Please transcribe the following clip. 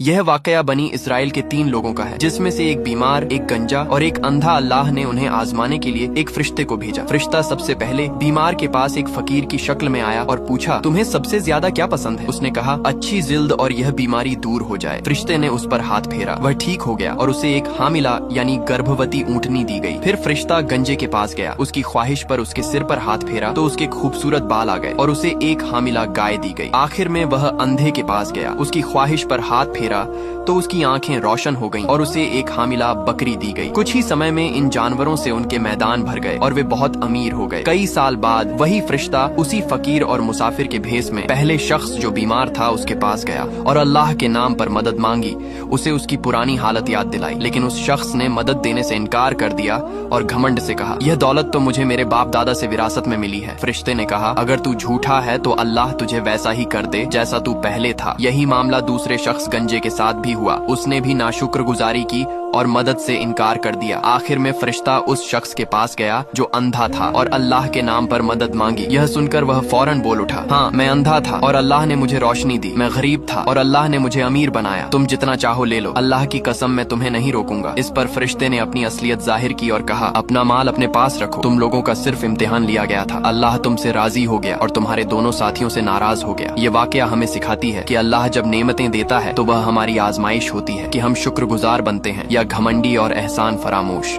यह वाकया बनी इसराइल के 3 लोगों का है, जिसमें से एक बीमार, एक गंजा और एक अंधा। अल्लाह ने उन्हें आजमाने के लिए एक फरिश्ते को भेजा। फरिश्ता सबसे पहले बीमार के पास एक फकीर की शक्ल में आया और पूछा, तुम्हें सबसे ज्यादा क्या पसंद है? उसने कहा, अच्छी जिल्द और यह बीमारी दूर हो जाए। फरिश्ते ने उस पर हाथ फेरा, वह ठीक हो गया और उसे एक हामिला यानी गर्भवती ऊँटनी दी गई। फिर फरिश्ता गंजे के पास गया, उसकी ख्वाहिश पर उसके सिर पर हाथ फेरा तो उसके खूबसूरत बाल आ गए और उसे एक हामिला गाय दी गई। आखिर में वह अंधे के पास गया, उसकी ख्वाहिश पर हाथ फेरा तो उसकी आंखें रोशन हो गईं और उसे एक हामिला बकरी दी गई। कुछ ही समय में इन जानवरों से उनके मैदान भर गए और वे बहुत अमीर हो गए। कई साल बाद वही फरिश्ता उसी फकीर और मुसाफिर के भेस में पहले शख्स जो बीमार था उसके पास गया और अल्लाह के नाम पर मदद मांगी। उसे उसकी पुरानी हालत याद दिलाई, लेकिन उस शख्स ने मदद देने से इनकार कर दिया और घमंड से कहा, यह दौलत तो मुझे मेरे बाप दादा से विरासत में मिली है। फरिश्ते ने कहा, अगर तू झूठा है तो अल्लाह तुझे वैसा ही कर दे जैसा तू पहले था। यही मामला दूसरे शख्स गंजे के साथ भी हुआ। उसने भी नाशुक्रगुजारी की और मदद से इनकार कर दिया। आखिर में फरिश्ता उस शख्स के पास गया जो अंधा था और अल्लाह के नाम पर मदद मांगी। यह सुनकर वह फौरन बोल उठा, हाँ, मैं अंधा था और अल्लाह ने मुझे रोशनी दी। मैं गरीब था और अल्लाह ने मुझे अमीर बनाया। तुम जितना चाहो ले लो, अल्लाह की कसम मैं तुम्हें नहीं रोकूंगा। इस पर फरिश्ते ने अपनी असलियत जाहिर की और कहा, अपना माल अपने पास रखो, तुम लोगों का सिर्फ इम्तिहान लिया गया था। अल्लाह तुमसे राजी हो गया और तुम्हारे दोनों साथियों से नाराज हो गया। ये वाकया हमें सिखाती है कि अल्लाह जब नेमतें देता है तो वह हमारी आजमाइश होती है कि हम शुक्रगुजार बनते हैं या घमंडी और एहसान फरामोश।